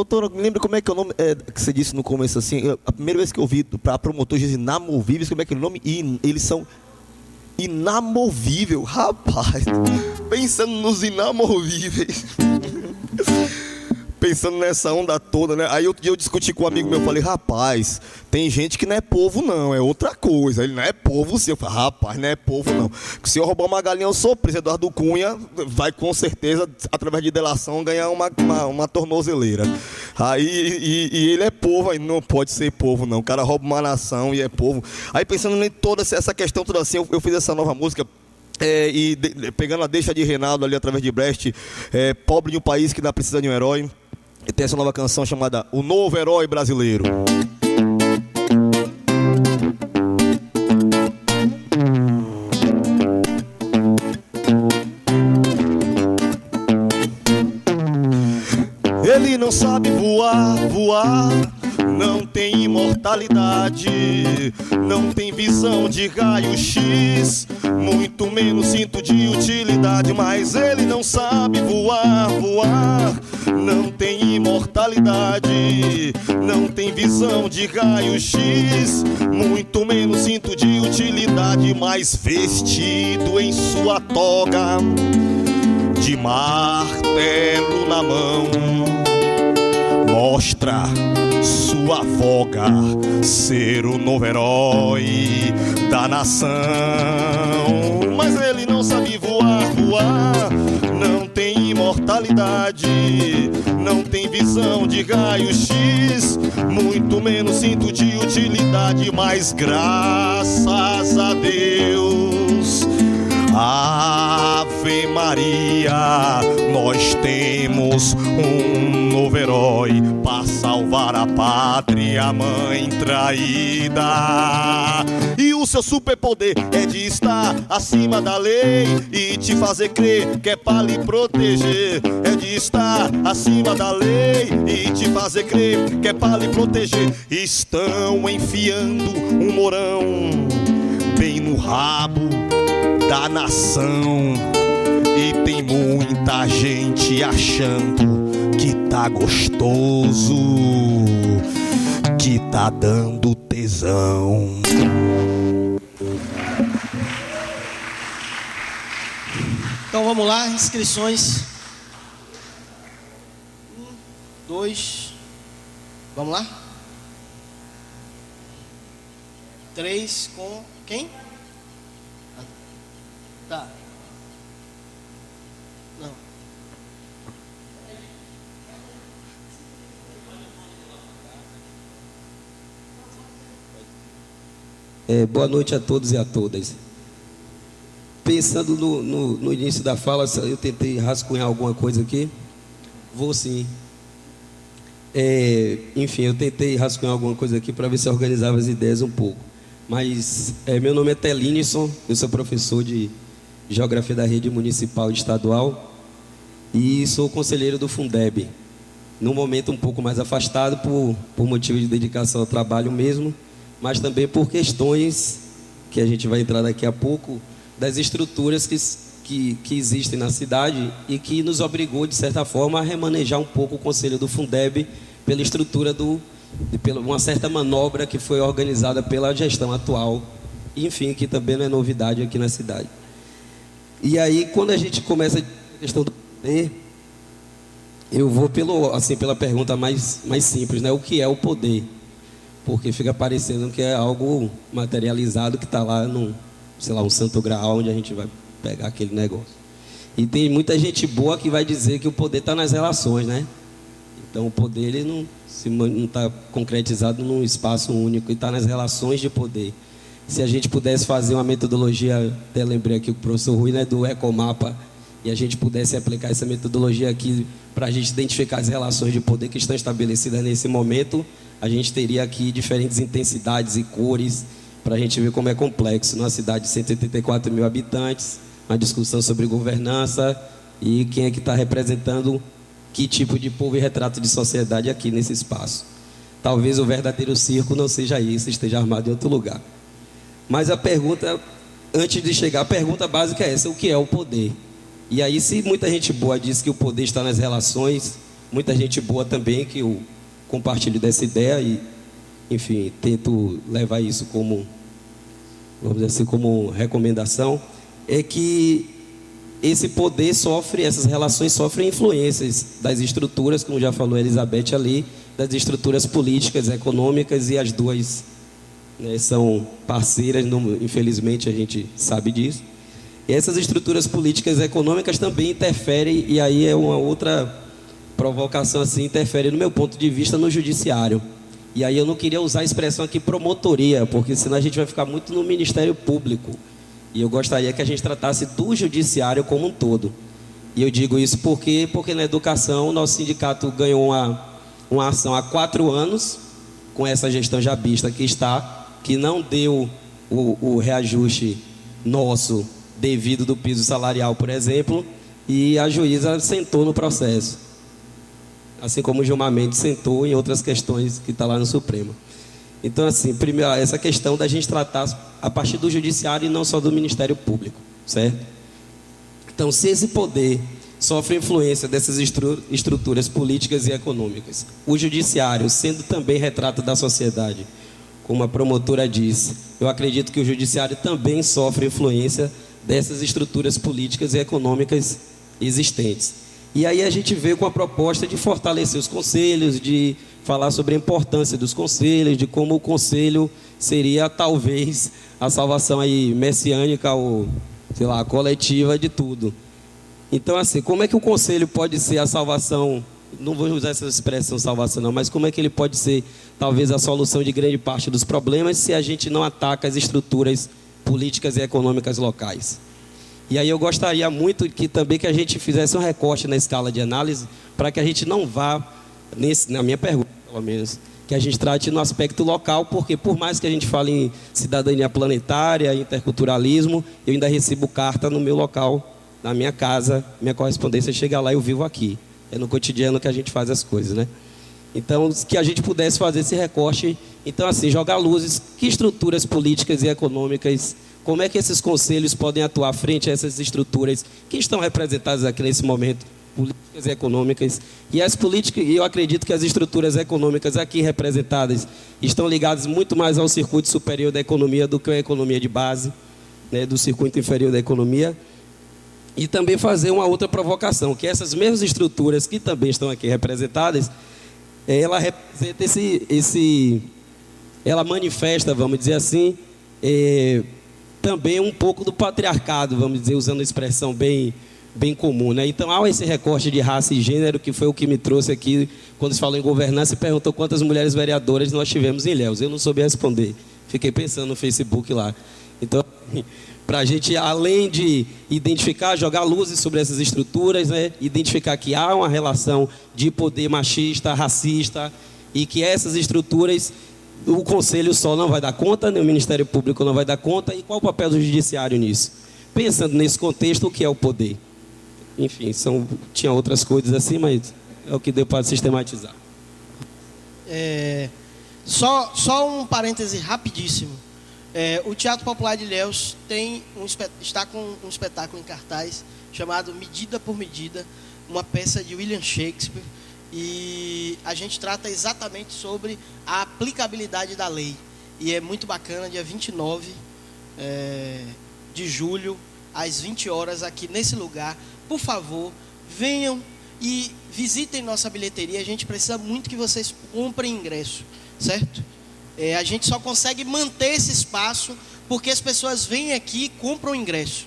doutora, me lembra como é que é o nome que você disse no começo, assim, a primeira vez que eu ouvi para promotores inamovíveis, como é que é o nome? Eles são inamovíveis, rapaz, pensando nos inamovíveis. Pensando nessa onda toda, né? Aí outro dia eu discuti com um amigo meu, falei, rapaz, tem gente que não é povo não, é outra coisa. Ele não é povo sim. Eu falei, rapaz, não é povo não. Se eu roubar uma galinha, eu sou preso. Eduardo Cunha vai com certeza, através de delação, ganhar uma tornozeleira. Aí, e ele é povo, aí não pode ser povo não. O cara rouba uma nação e é povo. Aí pensando em toda essa questão toda assim, eu fiz essa nova música. Pegando a deixa de Reinaldo ali através de Brecht, pobre de um país que ainda precisa de um herói. E tem essa nova canção chamada O Novo Herói Brasileiro. Ele não sabe voar, não tem imortalidade, não tem visão de raio-x, muito menos cinto de utilidade. Mas ele não sabe voar, não tem imortalidade, não tem visão de raio-x, muito menos cinto de utilidade. Mas vestido em sua toga, de martelo na mão, mostra sua voga ser o novo herói da nação. Mas ele não sabe voar, não tem imortalidade, não tem visão de raio-x, muito menos cinto de utilidade. Mas graças a Deus, Ave Maria, nós temos um novo herói para salvar a pátria, mãe traída. E o seu superpoder é de estar acima da lei e te fazer crer que é para lhe proteger. É de estar acima da lei e te fazer crer que é para lhe proteger. Estão enfiando um morão bem no rabo da nação, e tem muita gente achando que tá gostoso, que tá dando tesão. Então vamos lá, inscrições. 1, 2, vamos lá? 3 com quem? Tá. Não. Boa noite a todos e a todas. Pensando no início da fala, eu tentei rascunhar alguma coisa aqui. Vou sim. Enfim, eu tentei rascunhar alguma coisa aqui para ver se eu organizava as ideias um pouco. Mas meu nome é Telinison, eu sou professor de Geografia da Rede Municipal e Estadual e sou conselheiro do Fundeb. Num momento um pouco mais afastado por motivo de dedicação ao trabalho mesmo, mas também por questões que a gente vai entrar daqui a pouco, das estruturas que existem na cidade e que nos obrigou, de certa forma, a remanejar um pouco o Conselho do Fundeb pela estrutura pela uma certa manobra que foi organizada pela gestão atual, enfim, que também não é novidade aqui na cidade. E aí, quando a gente começa a questão do poder, eu vou pela pergunta mais simples, né? O que é o poder? Porque fica parecendo que é algo materializado que está lá num, sei lá, um santo graal onde a gente vai pegar aquele negócio. E tem muita gente boa que vai dizer que o poder está nas relações, né? Então o poder ele não está concretizado num espaço único, e está nas relações de poder. Se a gente pudesse fazer uma metodologia, até lembrei aqui com o professor Rui, né, do Ecomapa, e a gente pudesse aplicar essa metodologia aqui para a gente identificar as relações de poder que estão estabelecidas nesse momento, a gente teria aqui diferentes intensidades e cores para a gente ver como é complexo. Numa cidade de 184 mil habitantes, uma discussão sobre governança e quem é que está representando que tipo de povo e retrato de sociedade aqui nesse espaço. Talvez o verdadeiro circo não seja esse, esteja armado em outro lugar. Mas a pergunta, antes de chegar, a pergunta básica é essa: o que é o poder? E aí, se muita gente boa diz que o poder está nas relações, muita gente boa também, que eu compartilho dessa ideia e, enfim, tento levar isso como, vamos dizer assim, como recomendação, é que esse poder sofre, essas relações sofrem influências das estruturas, como já falou a Elizabeth ali, das estruturas políticas, econômicas, e as duas, né, são parceiras, infelizmente a gente sabe disso. E essas estruturas políticas e econômicas também interferem, e aí é uma outra provocação assim, interfere no meu ponto de vista no judiciário. E aí eu não queria usar a expressão aqui promotoria, porque senão a gente vai ficar muito no Ministério Público. E eu gostaria que a gente tratasse do judiciário como um todo. E eu digo isso porque na educação o nosso sindicato ganhou uma ação há 4 anos, com essa gestão jabista que não deu o reajuste nosso devido do piso salarial, por exemplo, e a juíza sentou no processo. Assim como o Gilmar Mendes sentou em outras questões que está lá no Supremo. Então, assim, primeiro, essa questão da gente tratar a partir do judiciário e não só do Ministério Público, certo? Então, se esse poder sofre influência dessas estruturas políticas e econômicas, o judiciário, sendo também retrato da sociedade, como a promotora disse, eu acredito que o judiciário também sofre influência dessas estruturas políticas e econômicas existentes. E aí a gente veio com a proposta de fortalecer os conselhos, de falar sobre a importância dos conselhos, de como o conselho seria talvez a salvação aí messiânica ou, sei lá, coletiva de tudo. Então, assim, como é que o conselho pode ser a salvação, não vou usar essa expressão salvação não, mas como é que ele pode ser talvez a solução de grande parte dos problemas se a gente não ataca as estruturas políticas e econômicas locais? E aí eu gostaria muito que também que a gente fizesse um recorte na escala de análise para que a gente não vá, na minha pergunta pelo menos, que a gente trate no aspecto local, porque por mais que a gente fale em cidadania planetária, interculturalismo, eu ainda recebo carta no meu local, na minha casa, minha correspondência chega lá e eu vivo aqui. É no cotidiano que a gente faz as coisas, né? Então, que a gente pudesse fazer esse recorte, então assim, jogar luzes, que estruturas políticas e econômicas, como é que esses conselhos podem atuar frente a essas estruturas que estão representadas aqui nesse momento, políticas e econômicas. E as políticas, e eu acredito que as estruturas econômicas aqui representadas estão ligadas muito mais ao circuito superior da economia do que a economia de base, né, do circuito inferior da economia. E também fazer uma outra provocação, que essas mesmas estruturas que também estão aqui representadas, ela representa ela manifesta, vamos dizer assim, também um pouco do patriarcado, vamos dizer, usando uma expressão bem comum, né? Então, há esse recorte de raça e gênero, que foi o que me trouxe aqui, quando se falou em governança, e perguntou quantas mulheres vereadoras nós tivemos em Ilhéus. Eu não soube responder, fiquei pensando no Facebook lá. Então, para a gente, além de identificar, jogar luzes sobre essas estruturas, né? Identificar que há uma relação de poder machista, racista, e que essas estruturas, o Conselho só não vai dar conta, nem o Ministério Público não vai dar conta, e qual o papel do Judiciário nisso? Pensando nesse contexto, o que é o poder? Enfim, tinha outras coisas assim, mas é o que deu para sistematizar. Só um parêntese rapidíssimo. O Teatro Popular de Ilhéus está com um espetáculo em cartaz chamado Medida por Medida, uma peça de William Shakespeare, e a gente trata exatamente sobre a aplicabilidade da lei. E é muito bacana, dia 29 de julho, às 20 horas, aqui nesse lugar. Por favor, venham e visitem nossa bilheteria. A gente precisa muito que vocês comprem ingresso, certo? A gente só consegue manter esse espaço porque as pessoas vêm aqui e compram ingresso.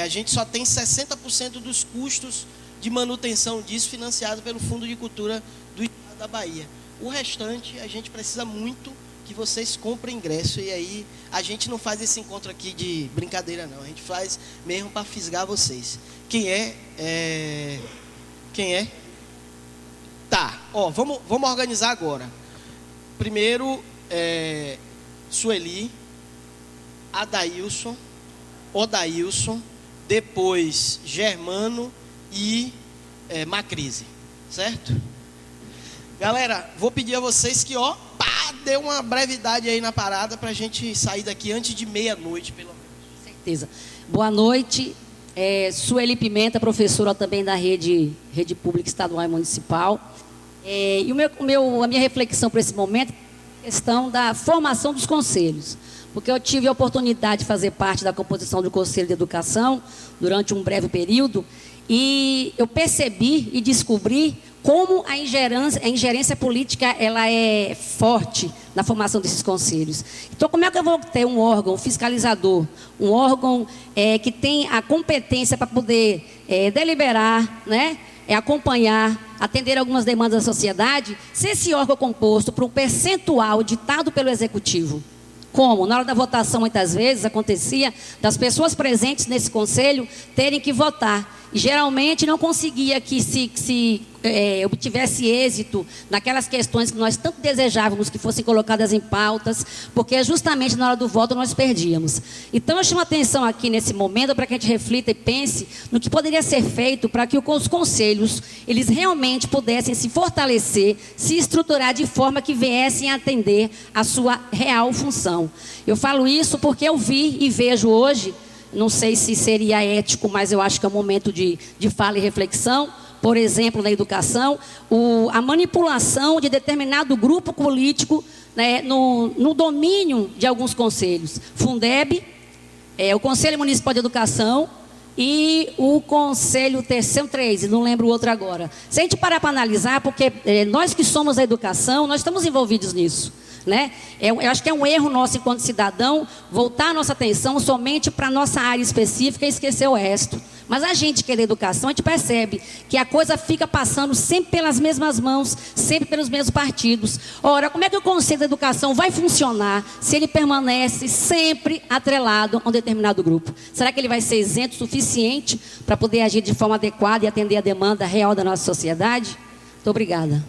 A gente só tem 60% dos custos de manutenção disso financiado pelo Fundo de Cultura do Estado da Bahia. O restante, a gente precisa muito que vocês comprem ingresso. E aí, a gente não faz esse encontro aqui de brincadeira, não. A gente faz mesmo para fisgar vocês. Quem é? Tá, vamos organizar agora. Primeiro, Sueli, Adailson, Odailson, depois Germano e Macrise, certo? Galera, vou pedir a vocês que, dê uma brevidade aí na parada para a gente sair daqui antes de meia-noite, pelo menos. Com certeza. Boa noite. Sueli Pimenta, professora também da rede pública estadual e municipal. E a minha reflexão para esse momento é a questão da formação dos conselhos. Porque eu tive a oportunidade de fazer parte da composição do Conselho de Educação durante um breve período e eu percebi e descobri como a ingerência política ela é forte na formação desses conselhos. Então, como é que eu vou ter um órgão fiscalizador, um órgão que tem a competência para poder deliberar, né, acompanhar, atender algumas demandas da sociedade, se esse órgão é composto por um percentual ditado pelo Executivo? Como? Na hora da votação, muitas vezes, acontecia das pessoas presentes nesse conselho terem que votar. E, geralmente, não conseguia que se obtivesse êxito naquelas questões que nós tanto desejávamos que fossem colocadas em pautas, porque justamente na hora do voto nós perdíamos. Então, eu chamo a atenção aqui nesse momento para que a gente reflita e pense no que poderia ser feito para que os conselhos, eles realmente pudessem se fortalecer, se estruturar de forma que viessem a atender a sua real função. Eu falo isso porque eu vi e vejo hoje, não sei se seria ético, mas eu acho que é um momento de fala e reflexão, por exemplo, na educação, a manipulação de determinado grupo político, né, no domínio de alguns conselhos. Fundeb, o Conselho Municipal de Educação e o Conselho Terceiro 3, não lembro o outro agora. Se a gente parar para analisar, porque nós que somos da educação, nós estamos envolvidos nisso. Né? Eu acho que é um erro nosso enquanto cidadão voltar a nossa atenção somente para a nossa área específica e esquecer o resto. Mas a gente que é da educação, a gente percebe que a coisa fica passando sempre pelas mesmas mãos, sempre pelos mesmos partidos. Ora, como é que o Conselho da Educação vai funcionar se ele permanece sempre atrelado a um determinado grupo? Será que ele vai ser isento o suficiente para poder agir de forma adequada e atender a demanda real da nossa sociedade? Muito obrigada.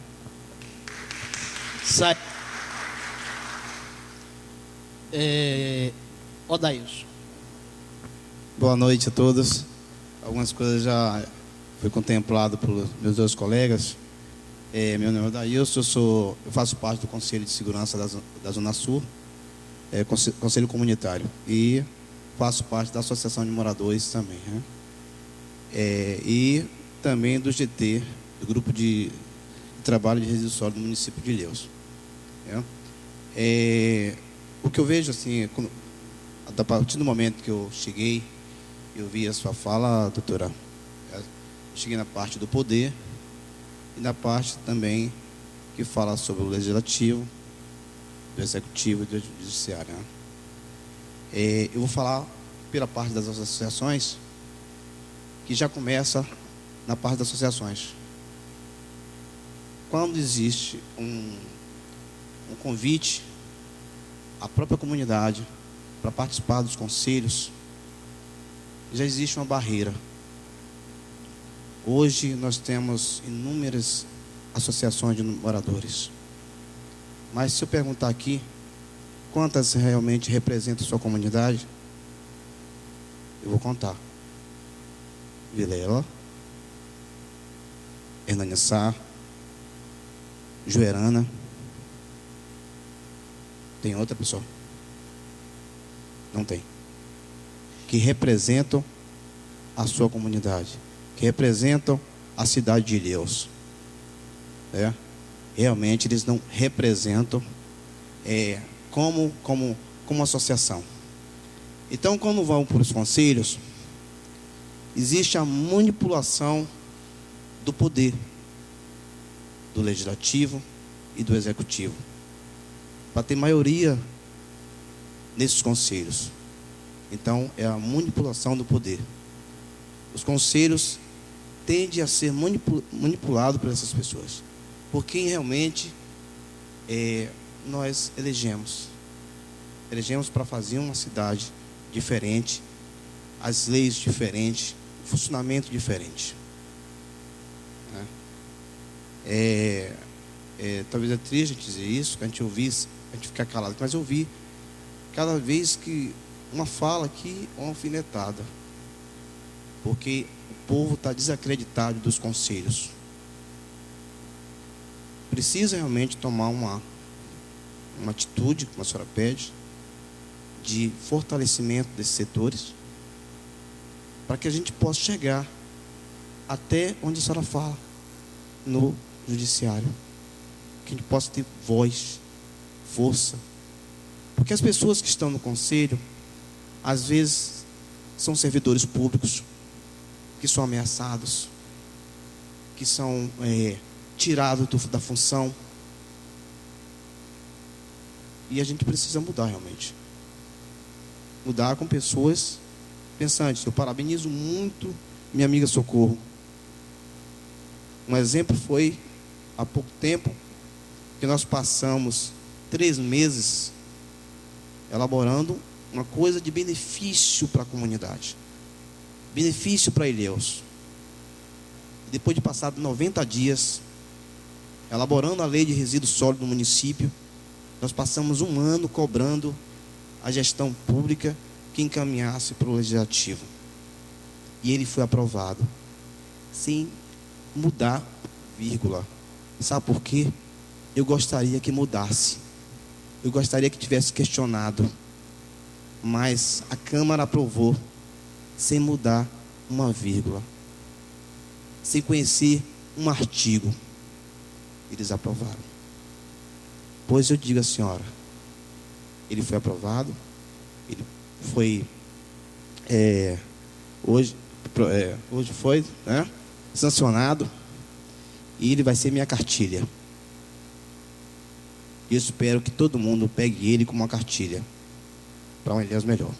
Odailson. Boa noite a todos. Algumas coisas já foi contemplado por meus dois colegas. Meu nome é Odailson, eu faço parte do Conselho de Segurança da Zona Sul, Conselho Comunitário, e faço parte da Associação de Moradores também, né? E também do GT, do Grupo de Trabalho de Resíduos Sólidos do município de Ilhéus. O que eu vejo, assim, a partir do momento que eu cheguei, eu vi a sua fala, doutora, eu cheguei na parte do poder e na parte também que fala sobre o legislativo, do executivo e do judiciário, né? Eu vou falar pela parte das associações, que já começa na parte das associações. Quando existe um convite à própria comunidade para participar dos conselhos, já existe uma barreira. Hoje nós temos inúmeras associações de moradores, mas se eu perguntar aqui quantas realmente representam a sua comunidade, eu vou contar: Vilela, Hernânia Sá, Joerana. Tem outra pessoa? Não tem. Que representam a sua comunidade, que representam a cidade de Ilhéus. Realmente eles não representam como associação. Então, quando vão para os conselhos, existe a manipulação do poder do legislativo e do executivo para ter maioria nesses conselhos. Então, é a manipulação do poder. Os conselhos tendem a ser manipulados por essas pessoas, por quem realmente nós elegemos. Elegemos para fazer uma cidade diferente, as leis diferentes, o funcionamento diferente. Talvez é triste a gente dizer isso, que a gente ouvisse, a gente ficar calado, mas eu vi cada vez que uma fala aqui, uma alfinetada, porque o povo está desacreditado dos conselhos. Precisa realmente tomar uma atitude, como a senhora pede, de fortalecimento desses setores, para que a gente possa chegar até onde a senhora fala, no judiciário. Que a gente possa ter voz, força. Porque as pessoas que estão no conselho, às vezes, são servidores públicos, que são ameaçados, que são tirados da função. E a gente precisa mudar realmente. Mudar com pessoas pensantes. Eu parabenizo muito minha amiga Socorro. Um exemplo foi, há pouco tempo, que nós passamos 3 meses elaborando uma coisa de benefício para a comunidade. Benefício para Ilhéus. Depois de passar 90 dias elaborando a lei de resíduos sólidos do município, nós passamos 1 ano cobrando a gestão pública que encaminhasse para o legislativo. E ele foi aprovado, sem mudar vírgula. Sabe por quê? Eu gostaria que mudasse. Eu gostaria que tivesse questionado. Mas a Câmara aprovou, sem mudar uma vírgula. Sem conhecer um artigo. Eles aprovaram. Pois eu digo à senhora, ele foi aprovado, ele foi hoje foi sancionado, e ele vai ser minha cartilha. E eu espero que todo mundo pegue ele como uma cartilha para um Ilhéus melhor.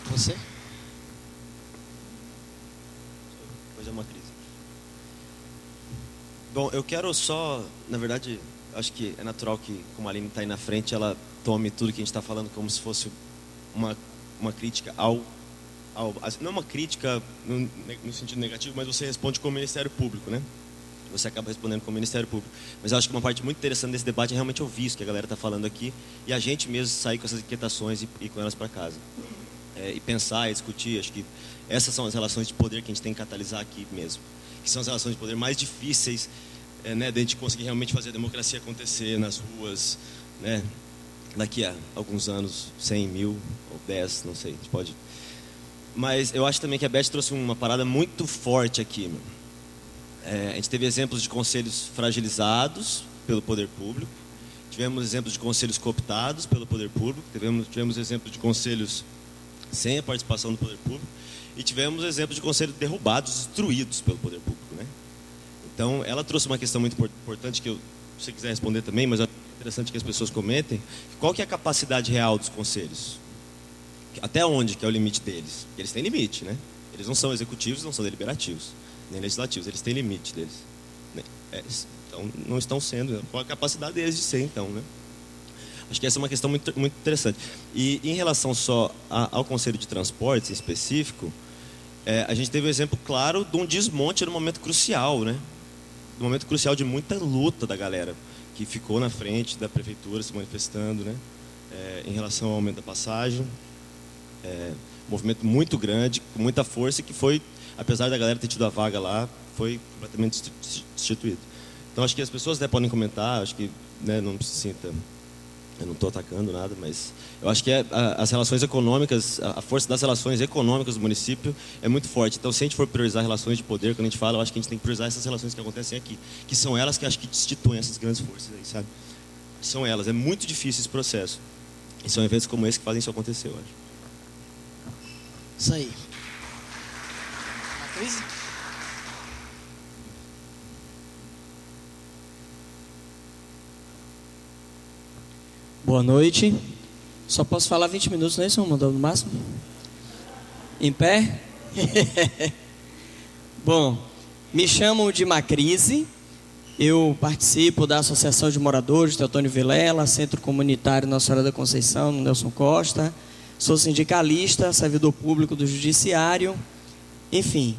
Você? Pois é, uma crise. Bom, eu quero só, na verdade, acho que é natural que, como a Aline está aí na frente, ela tome tudo que a gente está falando como se fosse uma crítica não uma crítica no sentido negativo, mas você responde como Ministério Público, né? Você acaba respondendo como Ministério Público. Mas eu acho que uma parte muito interessante desse debate é realmente ouvir isso que a galera está falando aqui e a gente mesmo sair com essas inquietações e com elas para casa. E pensar e discutir. Acho que essas são as relações de poder que a gente tem que catalisar aqui mesmo. Que são as relações de poder mais difíceis, né, de a gente conseguir realmente fazer a democracia acontecer nas ruas, né? Daqui a alguns anos, 100 mil ou 10, não sei, a gente pode. Mas eu acho também que a Beth trouxe uma parada muito forte aqui, meu. A gente teve exemplos de conselhos fragilizados pelo poder público, tivemos exemplos de conselhos cooptados pelo poder público, tivemos exemplos de conselhos sem a participação do poder público e tivemos exemplos de conselhos derrubados, destruídos pelo poder público, né? Então, ela trouxe uma questão muito importante que se você quiser responder também, mas é interessante que as pessoas comentem. Qual que é a capacidade real dos conselhos? Até onde que é o limite deles? Porque eles têm limite, né? Eles não são executivos, não são deliberativos, nem legislativos, eles têm limite deles. Então, não estão sendo. Qual a capacidade deles de ser, então, né? Acho que essa é uma questão muito, muito interessante. E em relação só ao Conselho de Transportes em específico, a gente teve um exemplo claro de um desmonte no momento crucial, né? No momento crucial de muita luta da galera que ficou na frente da prefeitura se manifestando, né? Em relação ao aumento da passagem. Um movimento muito grande, com muita força, que foi, apesar da galera ter tido a vaga lá, foi completamente destituído. Então, acho que as pessoas até podem comentar, acho que, né, não se sinta... Eu não estou atacando nada, mas eu acho que as relações econômicas, a força das relações econômicas do município é muito forte. Então, se a gente for priorizar relações de poder, quando a gente fala, eu acho que a gente tem que priorizar essas relações que acontecem aqui, que são elas que acho que destituem essas grandes forças aí, sabe? São elas. É muito difícil esse processo. E são eventos como esse que fazem isso acontecer, eu acho. Isso aí. A crise? Boa noite. Só posso falar 20 minutos, não é isso, mandou no máximo? Em pé? Bom, me chamo de Macrise. Eu participo da Associação de Moradores Teotônio Vilela, Centro Comunitário Nossa Senhora da Conceição, no Nelson Costa. Sou sindicalista, servidor público do Judiciário. Enfim,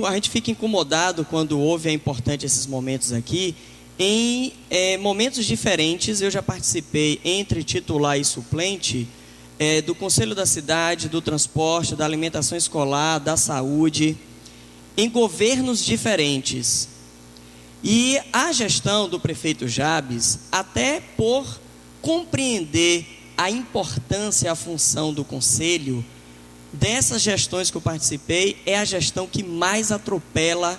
a gente fica incomodado quando ouve, é importante esses momentos aqui. Em momentos diferentes, eu já participei entre titular e suplente do Conselho da Cidade, do Transporte, da Alimentação Escolar, da Saúde, em governos diferentes. E a gestão do prefeito Jabes, até por compreender a importância e a função do conselho, dessas gestões que eu participei, é a gestão que mais atropela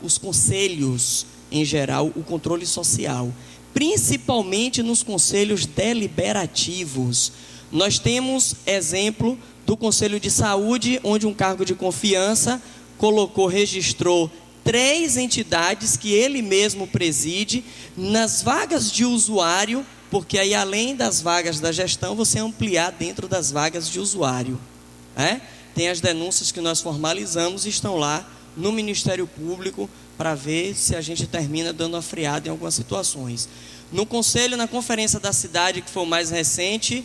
os conselhos em geral, o controle social, principalmente nos conselhos deliberativos. Nós temos exemplo do Conselho de Saúde, onde um cargo de confiança registrou 3 entidades que ele mesmo preside nas vagas de usuário, porque aí além das vagas da gestão, você ampliar dentro das vagas de usuário. Tem as denúncias que nós formalizamos e estão lá no Ministério Público para ver se a gente termina dando uma freada em algumas situações. No conselho, na conferência da cidade, que foi o mais recente,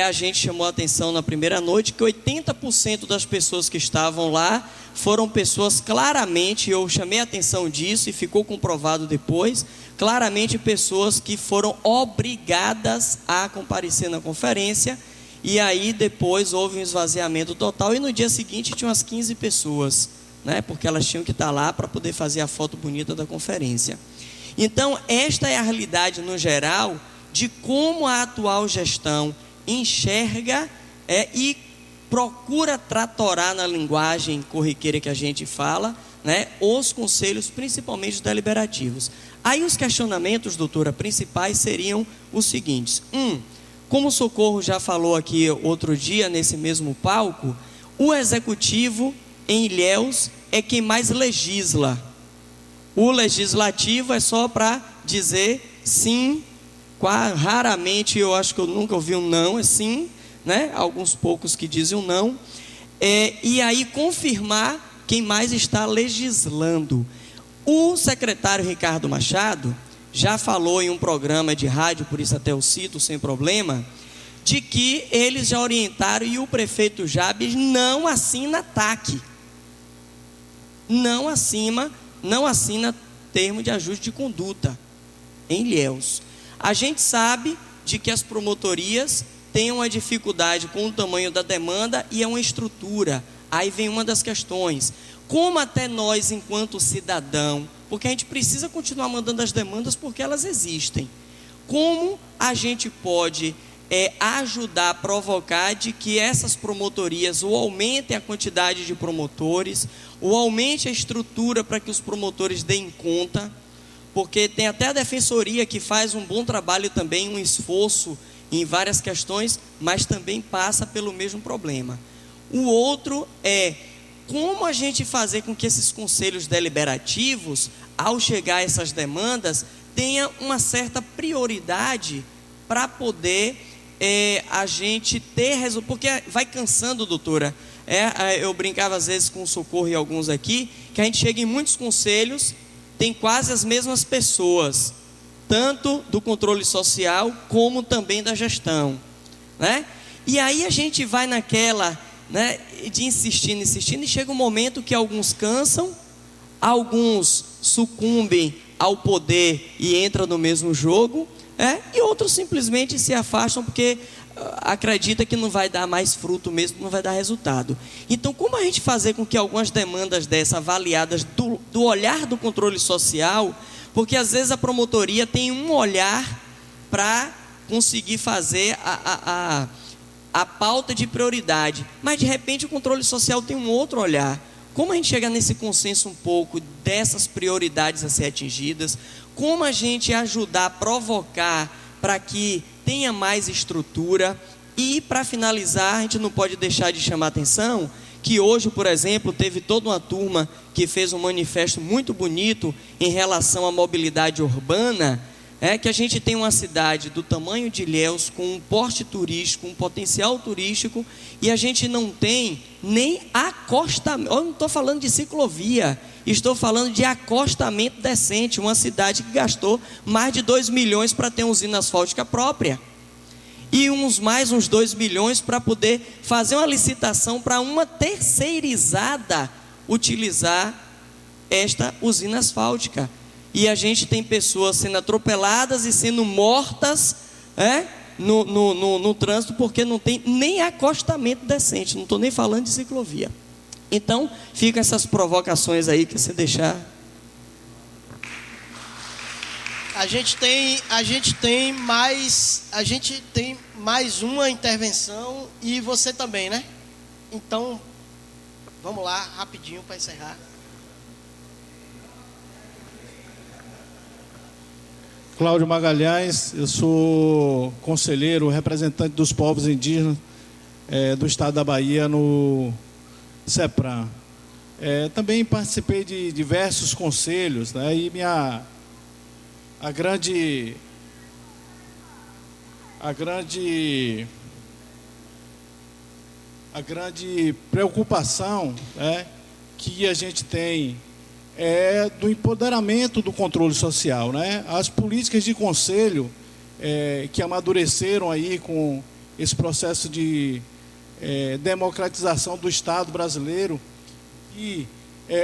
a gente chamou a atenção na primeira noite que 80% das pessoas que estavam lá foram pessoas claramente, eu chamei a atenção disso e ficou comprovado depois, claramente pessoas que foram obrigadas a comparecer na conferência, e aí depois houve um esvaziamento total, e no dia seguinte tinham umas 15 pessoas, porque elas tinham que estar lá para poder fazer a foto bonita da conferência. Então, esta é a realidade no geral de como a atual gestão enxerga e procura tratorar na linguagem corriqueira que a gente fala, os conselhos, principalmente os deliberativos. Aí os questionamentos, doutora, principais seriam os seguintes. Como o Socorro já falou aqui outro dia, nesse mesmo palco, o executivo em Ilhéus é quem mais legisla. O legislativo é só para dizer sim, raramente, eu acho que eu nunca ouvi um não, é sim, alguns poucos que dizem um não, e aí confirmar quem mais está legislando. O secretário Ricardo Machado já falou em um programa de rádio, por isso até eu cito sem problema, de que eles já orientaram e o prefeito Jabes não assina TAC, não assina termo de ajuste de conduta em Ilhéus. A gente sabe de que as promotorias têm uma dificuldade com o tamanho da demanda e é uma estrutura. Aí vem uma das questões, como até nós enquanto cidadão, porque a gente precisa continuar mandando as demandas porque elas existem, como a gente pode ajudar a provocar de que essas promotorias ou aumentem a quantidade de promotores, ou aumente a estrutura para que os promotores deem conta, porque tem até a defensoria que faz um bom trabalho também, um esforço em várias questões, mas também passa pelo mesmo problema. O outro é como a gente fazer com que esses conselhos deliberativos, ao chegar a essas demandas, tenha uma certa prioridade para poder a gente ter resultado, porque vai cansando, doutora. Eu brincava às vezes com o Socorro e alguns aqui, que a gente chega em muitos conselhos, tem quase as mesmas pessoas, tanto do controle social como também da gestão, E aí a gente vai naquela, de insistindo, e chega um momento que alguns cansam, alguns sucumbem ao poder e entram no mesmo jogo, e outros simplesmente se afastam porque acredita que não vai dar mais fruto mesmo, não vai dar resultado. Então, como a gente fazer com que algumas demandas dessas avaliadas do olhar do controle social, porque às vezes a promotoria tem um olhar para conseguir fazer a pauta de prioridade, mas de repente o controle social tem um outro olhar. Como a gente chega nesse consenso um pouco dessas prioridades a ser atingidas, como a gente ajudar a provocar para que tenha mais estrutura. E para finalizar, a gente não pode deixar de chamar a atenção que hoje, por exemplo, teve toda uma turma que fez um manifesto muito bonito em relação à mobilidade urbana, que a gente tem uma cidade do tamanho de Ilhéus, com um porte turístico, um potencial turístico, e a gente não tem nem acostamento. Eu não estou falando de ciclovia, estou falando de acostamento decente, uma cidade que gastou mais de 2 milhões para ter uma usina asfáltica própria, e uns 2 milhões para poder fazer uma licitação para uma terceirizada utilizar esta usina asfáltica. E a gente tem pessoas sendo atropeladas e sendo mortas no trânsito porque não tem nem acostamento decente, não estou nem falando de ciclovia. Então, ficam essas provocações aí que você deixar. A gente tem mais uma intervenção e você também, né? Então, vamos lá, rapidinho para encerrar. Cláudio Magalhães, eu sou conselheiro, representante dos povos indígenas do estado da Bahia no CEPRAM. Também participei de diversos conselhos, né, e a grande preocupação, né, que a gente tem é do empoderamento do controle social, né? As políticas de conselho que amadureceram aí com esse processo de democratização do Estado brasileiro, e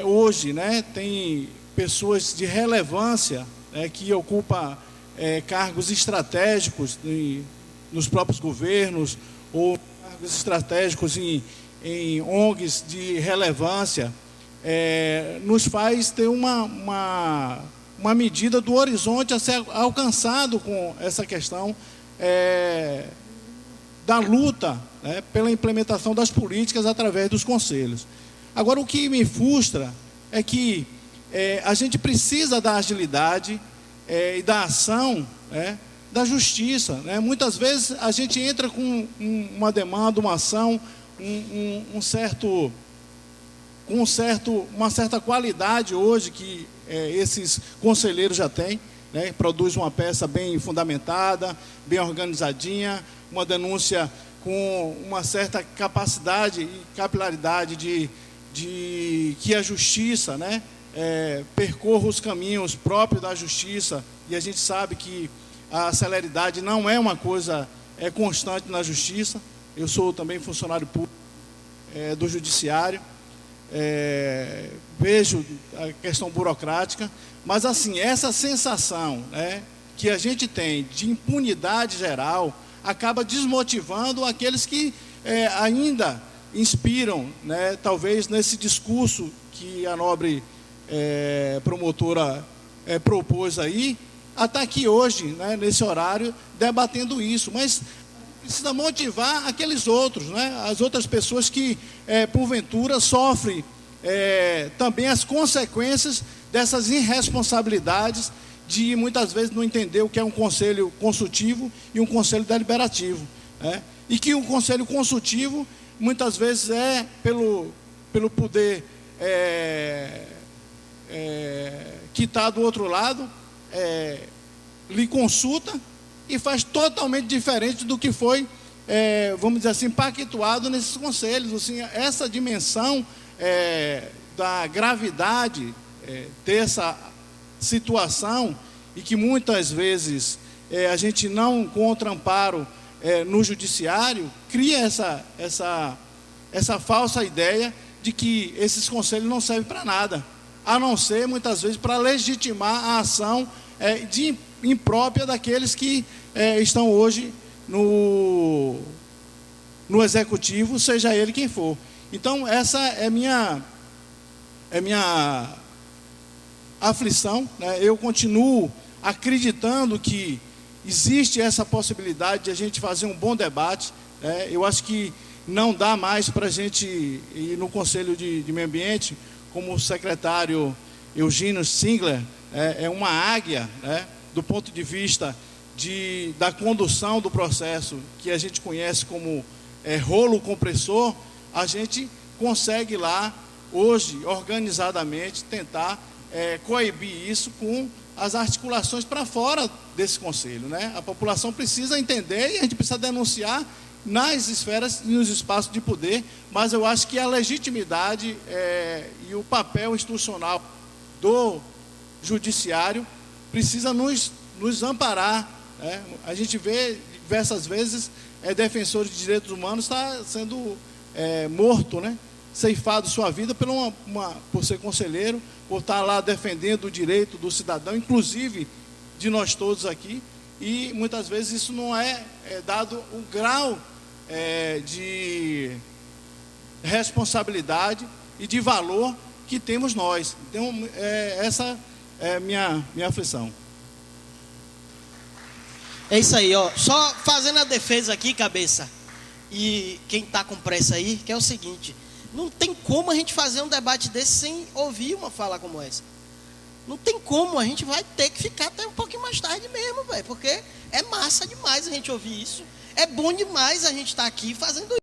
hoje, né, tem pessoas de relevância, que ocupam cargos estratégicos nos próprios governos, ou cargos estratégicos em ONGs de relevância, nos faz ter uma medida do horizonte a ser alcançado com essa questão da luta, né, pela implementação das políticas através dos conselhos. Agora, o que me frustra é que a gente precisa da agilidade e da ação, né, da justiça, né? Muitas vezes a gente entra com uma demanda, uma ação, uma certa qualidade hoje que esses conselheiros já têm, né? Produz uma peça bem fundamentada, bem organizadinha, uma denúncia com uma certa capacidade e capilaridade de que a justiça, né, percorra os caminhos próprios da justiça, e a gente sabe que a celeridade não é uma coisa constante na justiça. Eu sou também funcionário público do judiciário, vejo a questão burocrática, mas assim, essa sensação, né, que a gente tem de impunidade geral acaba desmotivando aqueles que ainda inspiram, né, talvez nesse discurso que a nobre promotora propôs aí, até aqui hoje, né, nesse horário, debatendo isso, mas precisa motivar aqueles outros, né, as outras pessoas que, porventura, sofrem também as consequências dessas irresponsabilidades de, muitas vezes, não entender o que é um conselho consultivo e um conselho deliberativo, né, e que um conselho consultivo, muitas vezes, pelo poder que está do outro lado, lhe consulta e faz totalmente diferente do que foi, vamos dizer assim, pactuado nesses conselhos. Assim, essa dimensão da gravidade dessa situação, e que muitas vezes a gente não encontra amparo no judiciário, cria essa falsa ideia de que esses conselhos não servem para nada, a não ser, muitas vezes, para legitimar a ação imprópria daqueles que estão hoje no executivo, seja ele quem for. Então, essa é minha aflição, né? Eu continuo acreditando que existe essa possibilidade de a gente fazer um bom debate, né? Eu acho que não dá mais para a gente ir no Conselho de Meio Ambiente, como o secretário Eugênio Singler é uma águia, né, do ponto de vista da condução do processo, que a gente conhece como rolo compressor. A gente consegue lá, hoje, organizadamente, tentar coibir isso com as articulações para fora desse conselho, né? A população precisa entender e a gente precisa denunciar nas esferas e nos espaços de poder, mas eu acho que a legitimidade e o papel institucional do judiciário precisa nos amparar, né? A gente vê diversas vezes defensores de direitos humanos está sendo morto, né? Ceifado sua vida por ser conselheiro, por estar lá defendendo o direito do cidadão, inclusive de nós todos aqui, e muitas vezes isso não é dado o grau de responsabilidade e de valor que temos nós. Então, essa é minha aflição. É isso aí, ó. Só fazendo a defesa aqui, cabeça. E quem tá com pressa aí, que é o seguinte: não tem como a gente fazer um debate desse sem ouvir uma fala como essa. Não tem como, a gente vai ter que ficar até um pouquinho mais tarde mesmo, velho. Porque é massa demais a gente ouvir isso. É bom demais a gente estar aqui fazendo